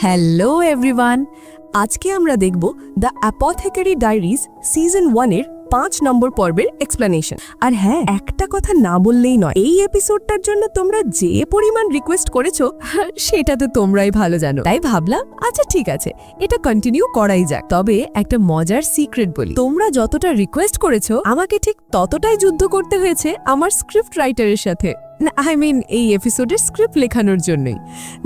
Hello everyone, আজকে আমরা দেখব দ্য অ্যাপোথেকেরি ডায়েরিজ সিজন 1 এর 5 নম্বর পর্বের এক্সপ্লেনেশন। আর হ্যাঁ, একটা কথা না বললেই নয়, এই এপিসোডটার জন্য তোমরা যে পরিমাণ রিকোয়েস্ট করেছো সেটা তো তোমরাই ভালো জানো। তাই ভাবলাম আচ্ছা ঠিক আছে, এটা কন্টিনিউ করাই যাক। তবে একটা মজার সিক্রেট বলি, তোমরা যতটা রিকোয়েস্ট করেছো আমাকে ঠিক ততটাই যুদ্ধ করতে হয়েছে আমার স্ক্রিপ্ট রাইটারের সাথে। এই এপিসোডের স্ক্রিপ্ট লেখানোর জন্যই।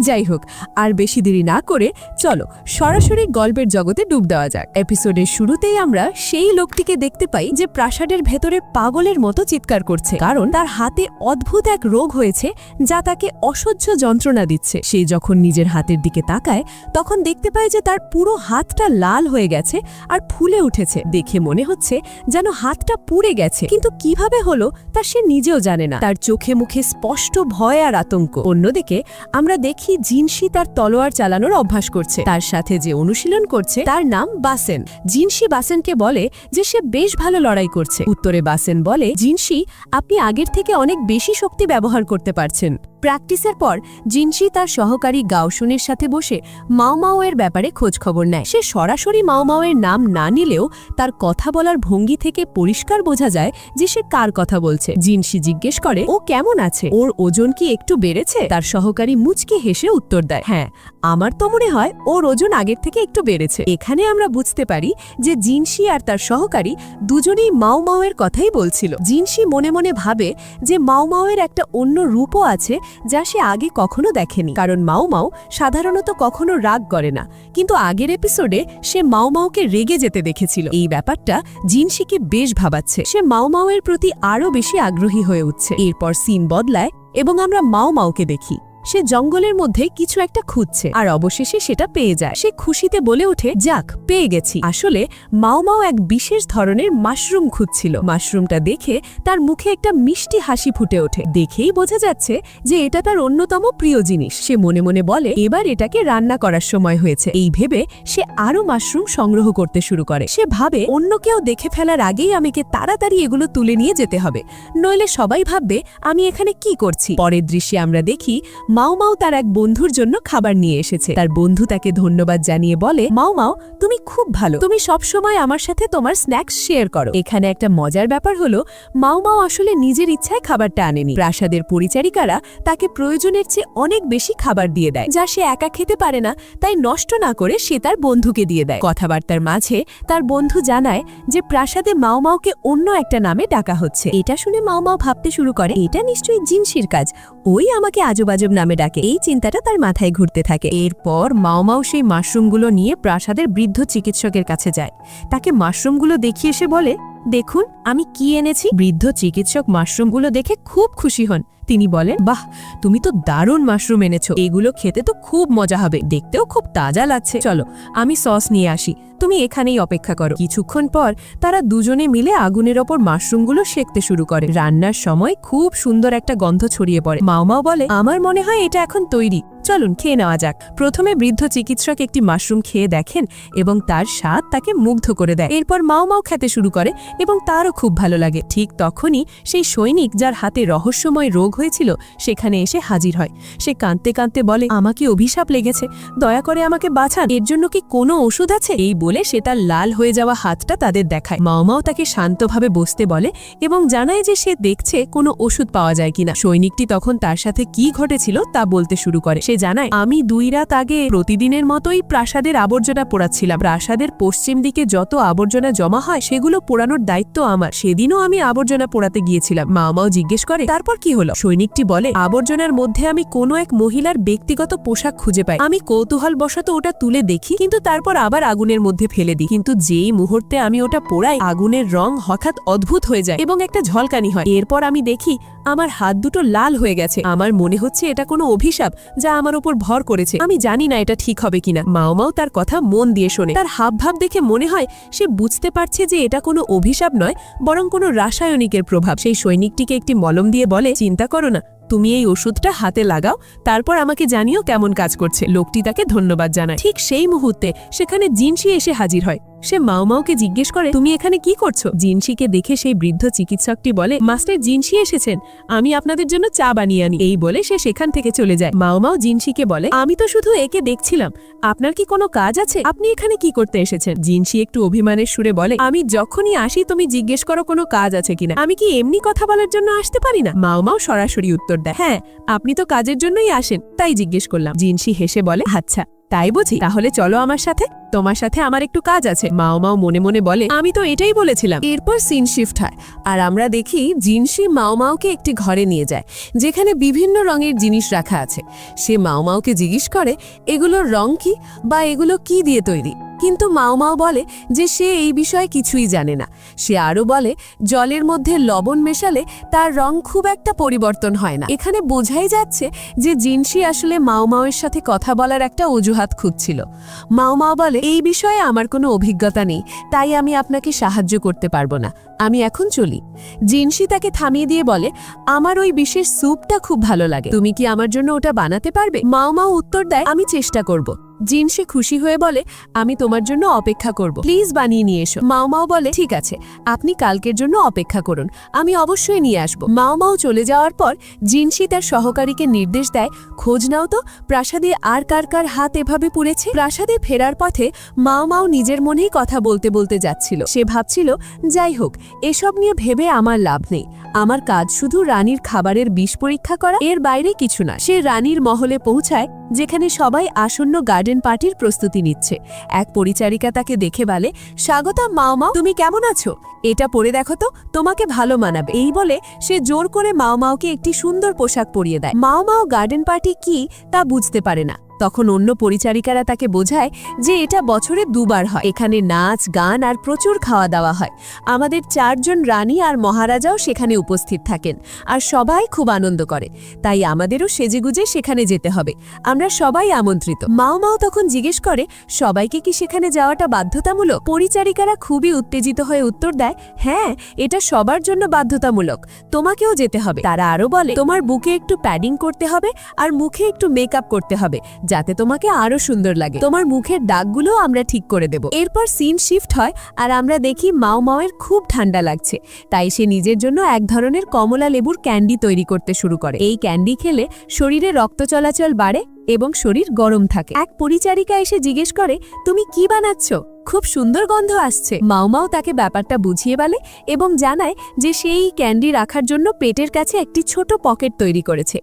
যাই হোক, আর বেশি দেরি না করে চলো সরাসরি গল্পের জগতে ডুব দেওয়া যাক। এপিসোডের শুরুতেই আমরা সেই লোকটিকে দেখতে পাই যে প্রাসাদের ভেতরে পাগলের মতো চিৎকার করছে, কারণ তার হাতে অদ্ভুত এক রোগ হয়েছে যা তাকে অসহ্য যন্ত্রণা দিচ্ছে। সে যখন নিজের হাতের দিকে তাকায় তখন দেখতে পায় যে তার পুরো হাতটা লাল হয়ে গেছে আর ফুলে উঠেছে। দেখে মনে হচ্ছে যেন হাতটা পুড়ে গেছে, কিন্তু কিভাবে হলো তা সে নিজেও জানে না। তার চোখে মুখে স্পষ্ট ভয় আর আতঙ্ক। অন্যদিকে আমরা দেখি জিনসি তার তলোয়ার চালানোর অভ্যাস করছে। তার সাথে যে অনুশীলন করছে তার নাম বাসেন। জিনসি বাসেনকে বলে যে সে বেশ ভালো লড়াই করছে। উত্তরে বাসেন বলে, জিনসি, আপনি আগের থেকে অনেক বেশি শক্তি ব্যবহার করতে পারছেন। প্র্যাকটিসের পর জিনসি তার সহকারী গাওশুনের সাথে বসে মাও মাও এর ব্যাপারে খোঁজ খবর নেয়। সে সরাসরি মাও মাও এর নাম না নিলেও তার কথা বলার ভঙ্গি থেকে পরিষ্কার বোঝা যায় যে সে কার কথা বলছে। জিনসি জিজ্ঞেস করে ও কেমন আছে, ওর ওজন কি একটু বেড়েছে? তার সহকারী মুচকি হেসে উত্তর দেয়, হ্যাঁ, আমার তো মনে হয় ওর ওজন আগের থেকে একটু বেড়েছে। এখানে আমরা বুঝতে পারি যে জিনসি আর তার সহকারী দুজনেই মাও মাও এর কথাই বলছিল। জিনসি মনে মনে ভাবে যে মাও মাও এর একটা অন্য রূপও আছে যা সে আগে কখনো দেখেনি, কারণ মাও মাও সাধারণত কখনো রাগ করে না, কিন্তু আগের এপিসোডে সে মাও মাওকে রেগে যেতে দেখেছিল। এই ব্যাপারটা জিনসিকে বেশ ভাবাচ্ছে। সে মাও মাও এর প্রতি আরও বেশি আগ্রহী হয়ে উঠছে। এরপর সিন বদলায় এবং আমরা মাও মাওকে দেখি সে জঙ্গলের মধ্যে কিছু একটা খুঁজছে আর অবশেষে সেটা পেয়ে যায়। সে খুশিতে বলে ওঠে, যাক, পেয়ে গেছি। আসলে মাও মাও এক বিশেষ ধরনের মাশরুম খুঁজছিল। মাশরুমটা দেখে তার মুখে একটা মিষ্টি হাসি ফুটে ওঠে। দেখেই বোঝা যাচ্ছে যে এটা তার অন্যতম প্রিয় জিনিস। সে মনে মনে বলে, এবার এটাকে রান্না করার সময় হয়েছে। এই ভেবে সে আরো মাশরুম সংগ্রহ করতে শুরু করে। সে ভাবে অন্য কেউ দেখে ফেলার আগেই আমাকে তাড়াতাড়ি এগুলো তুলে নিয়ে যেতে হবে, নইলে সবাই ভাববে আমি এখানে কি করছি। পরের দৃশ্যে আমরা দেখি মাও মাও তার এক বন্ধুর জন্য খাবার নিয়ে এসেছে। তার বন্ধু তাকে ধন্যবাদ জানিয়ে বলে, মাও মাও, তুমি খুব ভালো, তুমি সবসময় আমার সাথে তোমার স্ন্যাক্স শেয়ার করো। এখানে একটা মজার ব্যাপার হলো, মাও মাও আসলে নিজের ইচ্ছায় খাবারটা আনেনি। প্রাসাদের পরিচারিকারা তাকে প্রয়োজনের চেয়ে অনেক বেশি খাবার দিয়ে দেয়, যা সে একা খেতে পারে না, তাই নষ্ট না করে সে তার বন্ধুকে দিয়ে দেয়। কথাবার্তার মাঝে তার বন্ধু জানায় যে প্রাসাদে মাও মাওকে অন্য একটা নামে ডাকা হচ্ছে। এটা শুনে মাও মাও ভাবতে শুরু করে, এটা নিশ্চয়ই জিনসির কাজ, ওই আমাকে আজব আজব নামে ডাকে। এই চিন্তাটা তার মাথায় ঘুরতে থাকে। এরপর মাও মাও সেই মাশরুমগুলো নিয়ে প্রাসাদের বৃদ্ধ চিকিৎসকের কাছে যায়। তাকে মাশরুমগুলো দেখিয়ে সে বলে, দেখুন আমি কি এনেছি। বৃদ্ধ চিকিৎসক মাশরুমগুলো দেখে খুব খুশি হন। তিনি বলেন, বাহ, তুমি তো দারুণ মাশরুম এনেছো, এগুলো খেতে তো খুব মজা হবে, দেখতেও খুব তাজা লাগছে। চলো আমি সস নিয়ে আসি, তুমি এখানেই অপেক্ষা করো। কিছুক্ষণ পর তারা দুজনে মিলে আগুনের ওপর মাশরুমগুলো সেঁকতে শুরু করে। রান্নার সময় খুব সুন্দর একটা গন্ধ ছড়িয়ে পড়ে। মাও মাও বলে, আমার মনে হয় এটা এখন তৈরি, চলুন খেয়ে নেওয়া যাক। প্রথমে বৃদ্ধ চিকিৎসক একটি মাশরুম খেয়ে দেখেন এবং তার স্বাদ তাকে মুগ্ধ করে দেয়। এরপর মাও মাও খেতে শুরু করে এবং তারও খুব ভালো লাগে। ঠিক তখনই সেই সৈনিক যার হাতে রহস্যময় রোগ হয়েছিল সেখানে এসে হাজির হয়। সে কাঁদতে কাঁদতে বলে, আমাকে অভিশাপ লেগেছে, দয়া করে আমাকে বাঁচান, এর জন্য কি কোনো ওষুধ আছে? এই বলে সে তার লাল হয়ে যাওয়া হাতটা তাদের দেখায়। মাও মাও তাকে শান্তভাবে বসতে বলে এবং জানায় যে সে দেখছে কোনো ওষুধ পাওয়া যায় কিনা। সৈনিকটি তখন তার সাথে কি ঘটেছিল তা বলতে শুরু করে। সে জানায়, আমি 2 রাত আগে প্রতিদিনের মতোই প্রাসাদের আবর্জনা পোড়াচ্ছিলাম। প্রাসাদের পশ্চিম দিকে যত আবর্জনা জমা হয় সেগুলো পোড়ানোর দায়িত্ব আমার। সেদিনও আমি আবর্জনা পোড়াতে গিয়েছিলাম। মাও মাও জিজ্ঞেস করে, তারপর কি হলো? সৈনিকটি বলে, আবর্জনার মধ্যে আমি কোনো এক মহিলার ব্যক্তিগত পোশাক খুঁজে পাই। আমি কৌতূহলবশত ওটা তুলে দেখি, কিন্তু তারপর আবার আগুনের মধ্যে ফেলে দিই। কিন্তু যেই মুহূর্তে আমি ওটা পোড়াই, আগুনের রং হঠাৎ অদ্ভুত হয়ে যায় এবং একটা ঝলকানি হয়। এরপর আমি দেখি আমার হাত দুটো লাল হয়ে গেছে। আমার মনে হচ্ছে এটা কোনো অভিশাপ যা আমার উপর ভর করেছে। আমি জানি না এটা ঠিক হবে কিনা। মাও মাও তার কথা মন দিয়ে শোনে। তার হাবভাব দেখে মনে হয় সে বুঝতে পারছে যে এটা কোনো অভিশাপ নয়, বরং কোনো রাসায়নিকের প্রভাব। সেই সৈনিকটিকে একটি মলম দিয়ে বলে, চিন্তা করো না, তুমি এই ওষুধটা হাতে লাগাও, তারপর আমাকে জানিও কেমন কাজ করছে। লোকটি তাকে ধন্যবাদ জানায়। ঠিক সেই মুহূর্তে সেখানে জিনসি এসে হাজির হয়। সে মাওমাওকে জিজ্ঞেস করে, তুমি এখানে কি করছো? জিনশিকে দেখে সেই বৃদ্ধ চিকিৎসকটি বলে, মাস্টার জিনশি এসেছেন, আমি আপনাদের জন্য চা বানিয়ে আনি। এই বলে সে সেখান থেকে চলে যায়। মাওমাও জিনশিকে বলে, আমি তো শুধু একে দেখছিলাম, আপনার কি কোনো কাজ আছে? আপনি এখানে কি করতে এসেছেন? জিনশি একটু অভিমানের সুরে বলে, আমি যখনই আসি তুমি জিজ্ঞেস করো কোনো কাজ আছে কিনা, আমি কি এমনি কথা বলার জন্য আসতে পারি না? মাওমাও সরাসরি উত্তর দেয়, হ্যাঁ আপনি তো কাজের জন্যই আসেন, তাই জিজ্ঞেস করলাম। জিনশি হেসে বলে, আচ্ছা তাই বুঝি, তাহলে চলো আমার সাথে, তোমার সাথে আমার একটু কাজ আছে। মাওমাও মনে মনে বলে, আমি তো এটাই বলেছিলাম। এরপর সিন শিফট হয় আর আমরা দেখি জিনশি মাওমাওকে একটি ঘরে নিয়ে যায় যেখানে বিভিন্ন রঙের জিনিস রাখা আছে। সে মাওমাওকে জিজ্ঞেস করে এগুলোর রং কি বা এগুলো কি দিয়ে তৈরি, কিন্তু মাওমাও বলে যে সে এই বিষয়ে কিছুই জানে না। সে আরো বলে জলের মধ্যে লবণ মেশালে তার রং খুব একটা পরিবর্তন হয় না। এখানে বোঝাই যাচ্ছে যে জিনশি আসলে মাওমাওয়ের সাথে কথা বলার একটা অজুহাত খুঁজছিল। মাওমাও বলে, এই বিষয়ে আমার কোনো অভিজ্ঞতা নেই, তাই আমি আপনাকে সাহায্য করতে পারবো না, আমি এখন চলি। জিনশি তাকে থামিয়ে দিয়ে বলে, আমার ওই বিশেষ স্যুপটা খুব ভালো লাগে, তুমি কি আমার জন্য ওটা বানাতে পারবে? মাওমাও উত্তর দেয়, আমি চেষ্টা করব। জিনশি খুশি হয়ে বলে, আমি তোমার জন্য অপেক্ষা করব, প্লিজ বানিয়ে নিয়ে এসো। মাওমাও বলে, ঠিক আছে, আপনি কালকের জন্য অপেক্ষা করুন, আমি অবশ্যই নিয়ে আসব। মাওমাও চলে যাওয়ার পর জিনশি তার সহকারীকে নির্দেশ দেয়, খোঁজ নাও তো প্রাসাদে আর কার কার হাত এভাবে পুড়েছে। প্রাসাদে ফেরার পথে মাওমাও নিজের মনেই কথা বলতে বলতে যাচ্ছিল। সে ভাবছিল, যাই হোক এসব নিয়ে ভেবে আমার লাভ নেই, আমার কাজ শুধু রানীর খাবারের বিষ পরীক্ষা করা, এর বাইরে কিছু না। সে রানীর মহলে পৌঁছায় যেখানে সবাই আসন্ন গার্ডেন পার্টির প্রস্তুতি নিচ্ছে। এক পরিচারিকা তাকে দেখে বলে, স্বাগতম মাওমাও, তুমি কেমন আছো? এটা পরে দেখো তো, তোমাকে ভালো মানাবে। এই বলে সে জোর করে মাওমাওকে একটি সুন্দর পোশাক পরিয়ে দেয়। মাওমাও গার্ডেন পার্টি কি তা বুঝতে পারে না। তখন অন্য পরিচারিকারা তাকে বোঝায় যে এটা বছরে দুবার হয়, এখানে নাচ গান আর প্রচুর খাওয়া দাওয়া হয়। আমাদের 4 জন রানী আর মহারাজাও সেখানে উপস্থিত থাকেন আর সবাই খুব আনন্দ করে, তাই আমাদেরও সেজেগুজে সেখানে যেতে হবে, আমরা সবাই আমন্ত্রিত। মাওমাও তখন জিজ্ঞেস করে, সবাইকে কি সেখানে যাওয়াটা বাধ্যতামূলক? পরিচারিকারা খুবই উত্তেজিত হয়ে উত্তর দেয়, হ্যাঁ এটা সবার জন্য বাধ্যতামূলক, তোমাকেও যেতে হবে। তারা আরো বলে, তোমার বুকে একটু প্যাডিং করতে হবে আর মুখে একটু মেকআপ করতে হবে যাতে তোমাকে আরো সুন্দর লাগে, তোমার মুখের দাগগুলো আমরা ঠিক করে দেব। এরপর সিন শিফট হয় আর আমরা দেখি মাওমাওয়ের খুব ঠান্ডা লাগছে, তাই সে নিজের জন্য এক ধরনের কমলা লেবুর ক্যান্ডি তৈরি করতে শুরু করে। এই ক্যান্ডি খেলে শরীরে রক্ত চলাচল বাড়ে এবং শরীর গরম থাকে। এক পরিচারিকা এসে জিজ্ঞেস করে, তুমি কি বানাচ্ছ? খুব সুন্দর গন্ধ আসছে। মাওমাও তাকে ব্যাপারটা বুঝিয়ে বলে এবং জানায় যে সেই ক্যান্ডি রাখার জন্য পেটের কাছে একটি ছোট পকেট তৈরি করেছে।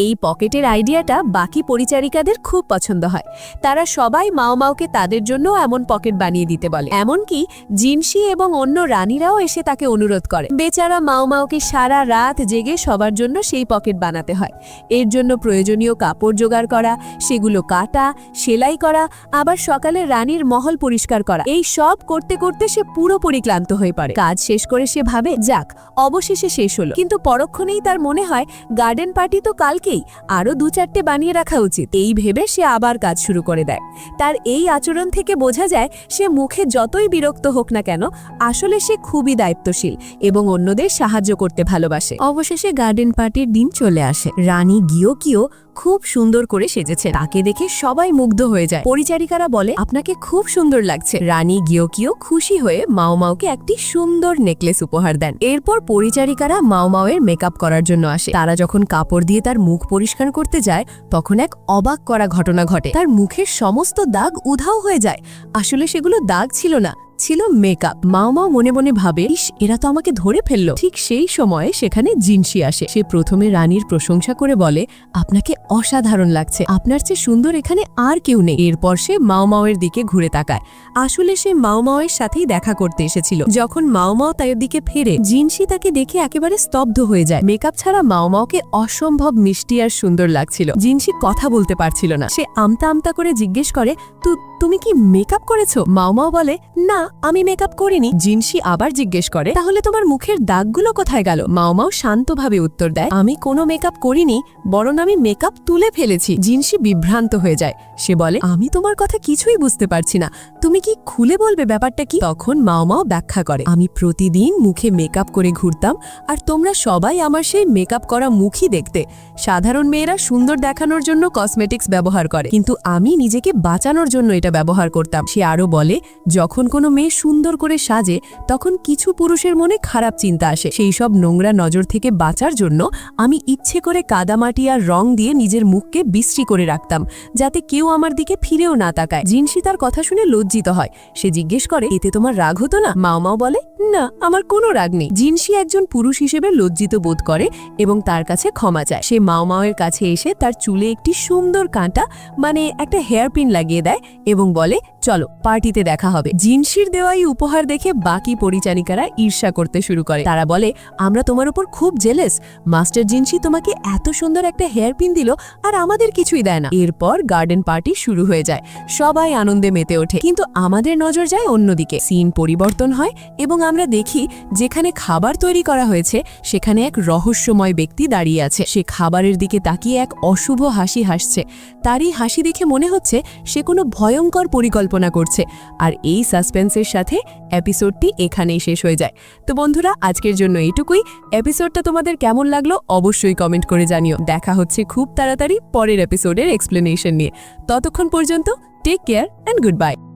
এই পকেটের আইডিয়াটা বাকি পরিচারিকাদের খুব পছন্দ হয়, তারা সবাই মাওমাওকে তাদের জন্য এমন পকেট বানিয়ে দিতে বলে। এমনকি জিনশি এবং অন্য রানীরাও এসে তাকে অনুরোধ করে। বেচারা মাওমাওকে সারা রাত জেগে সবার জন্য সেই পকেট বানাতে হয়। এর জন্য প্রয়োজনীয় কাপড় জোগাড় করা, সেগুলো কাটা, সেলাই করা, আবার সকালে রানীর মহল পরিষ্কার করা, এই সব করতে করতে সে পুরোপুরি ক্লান্ত হয়ে পড়ে। কাজ শেষ করে সে ভাবে, যাক অবশেষে শেষ হলো, কিন্তু পরক্ষণেই তার মনে হয় গার্ডেন পার্টি তো কালকেই, আরো 2-4টে বানিয়ে রাখা উচিত। এই ভেবে সে আবার কাজ শুরু করে দেয়। তার এই আচরণ থেকে বোঝা যায় সে মুখে যতই বিরক্ত হোক না কেন, আসলে সে খুবই দায়িত্বশীল এবং অন্যদের সাহায্য করতে ভালোবাসে। অবশেষে গার্ডেন পার্টির দিন চলে আসে। রানী গিয়োকিও খুব সুন্দর করে সেজেছে, তাকে দেখে সবাই মুগ্ধ হয়ে যায়। পরিচারিকারা বলে, আপনাকে খুব সুন্দর লাগছে। রানী গিয়োকিও খুশি হয়ে মাওমাওকে একটি সুন্দর নেকলেস উপহার দেন। এরপর পরিচারিকারা মাওমাওয়ের মেকআপ করার জন্য আসে। তারা যখন কাপড় দিয়ে তার মুখ পরিষ্কার করতে যায় তখন এক অবাক করা ঘটনা ঘটে, তার মুখের সমস্ত দাগ উধাও হয়ে যায়। আসলে সেগুলো দাগ ছিল না, ছিল মেকআপ। মাওমাও মনে মনে ভাবে, ইস এরা তো আমাকে ধরে ফেললো। ঠিক সেই সময়ে সেখানে জিনশি আসে। সে প্রথমে রানীর প্রশংসা করে বলে, আপনাকে অসাধারণ লাগছে, আপনার চেয়ে সুন্দর এখানে আর কেউ নেই। এরপর সে মাওমাওয়ের দিকে ঘুরে তাকায়। আসলে সে মাওমাওয়ের সাথেই দেখা করতে এসেছিল। যখন মাওমাও তার দিকে ফেরে, জিনশি তাকে দেখে একেবারে স্তব্ধ হয়ে যায়। মেকআপ ছাড়া মাওমাওকে অসম্ভব মিষ্টি আর সুন্দর লাগছিল। জিনশি কথা বলতে পারছিল না। সে আমতা আমতা করে জিজ্ঞেস করে, তুমি কি মেকআপ করেছো? মাওমাও বলে, না আমি মেকআপ করিনি। জিনশি আবার জিজ্ঞেস করে, তাহলে তোমার মুখের দাগগুলো কোথায় গেল? মাওমাও শান্তভাবে উত্তর দেয়, আমি কোনো মেকআপ করিনি, বরং আমি মেকআপ তুলে ফেলেছি। জিনশি বিভ্রান্ত হয়ে যায়। সে বলে, আমি তোমার কথা কিছুই বুঝতে পারছি না, তুমি কি খুলে বলবে ব্যাপারটা কি? তখন মাওমাও ব্যাখ্যা করে, আমি প্রতিদিন মুখে মেকআপ করে ঘুরতাম আর তোমরা সবাই আমার সেই মেকআপ করা মুখই দেখতে। সাধারণ মেয়েরা সুন্দর দেখানোর জন্য কসমেটিক্স ব্যবহার করে, কিন্তু আমি নিজেকে বাঁচানোর জন্য এটা এটা ব্যবহার করতাম। সে আরও বলে, যখন কোনো মেয়ে সুন্দর করে সাজে তখন কিছু পুরুষের মনে খারাপ চিন্তা আসে। সেই সব নোংরা নজর থেকে বাঁচার জন্য আমি ইচ্ছে করে কাদামাটি আর রং দিয়ে নিজের মুখকে বিশ্রী করে রাখতাম, যাতে কেউ আমার দিকে ফিরেও না তাকায়। জিনসি তার কথা শুনে লজ্জিত হয়। সে জিজ্ঞেস করে, এতে তোমার রাগ হতো না? মাও মাও বলে, না, আমার কোনো রাগ নেই। জিনসি একজন পুরুষ হিসেবে লজ্জিত বোধ করে এবং তার কাছে ক্ষমা চায়। সে মাও মাওয়ের কাছে এসে তার চুলে একটি সুন্দর কাঁটা মানে একটা হেয়ার পিন লাগিয়ে দেয় এবং বলে, চলো পার্টিতে দেখা হবে। জিনসির দেওয়া এই উপহার দেখে বাকি পরিচারিকারা ঈর্ষা করতে শুরু করে। তারা বলে, আমরা তোমার উপর খুব জেলেস। মাস্টার জিনসি তোমাকে এত সুন্দর একটা হেয়ার পিন দিল আর আমাদের কিছুই দেয় না। এরপর গার্ডেন পার্টি শুরু হয়ে যায়। সবাই আনন্দে মেতে ওঠে, কিন্তু আমাদের নজর যায় অন্যদিকে। সিন পরিবর্তন হয় এবং আমরা দেখি যেখানে খাবার তৈরি করা হয়েছে সেখানে এক রহস্যময় ব্যক্তি দাঁড়িয়ে আছে। সে খাবারের দিকে তাকিয়ে এক অশুভ হাসি হাসছে। তারই হাসি দেখে মনে হচ্ছে সে কোনো ভয়ঙ্কর পরিকল্পনা করছে। আর এই সাসপেন্সের সাথে এপিসোডটি এখানেই শেষ হয়ে যায়। তো বন্ধুরা, আজকের জন্য এইটুকুই। এপিসোডটা তোমাদের কেমন লাগলো অবশ্যই কমেন্ট করে জানিও। দেখা হচ্ছে খুব তাড়াতাড়ি পরের এপিসোডের এক্সপ্লেনেশন নিয়ে। ততক্ষণ পর্যন্ত take care and good bye.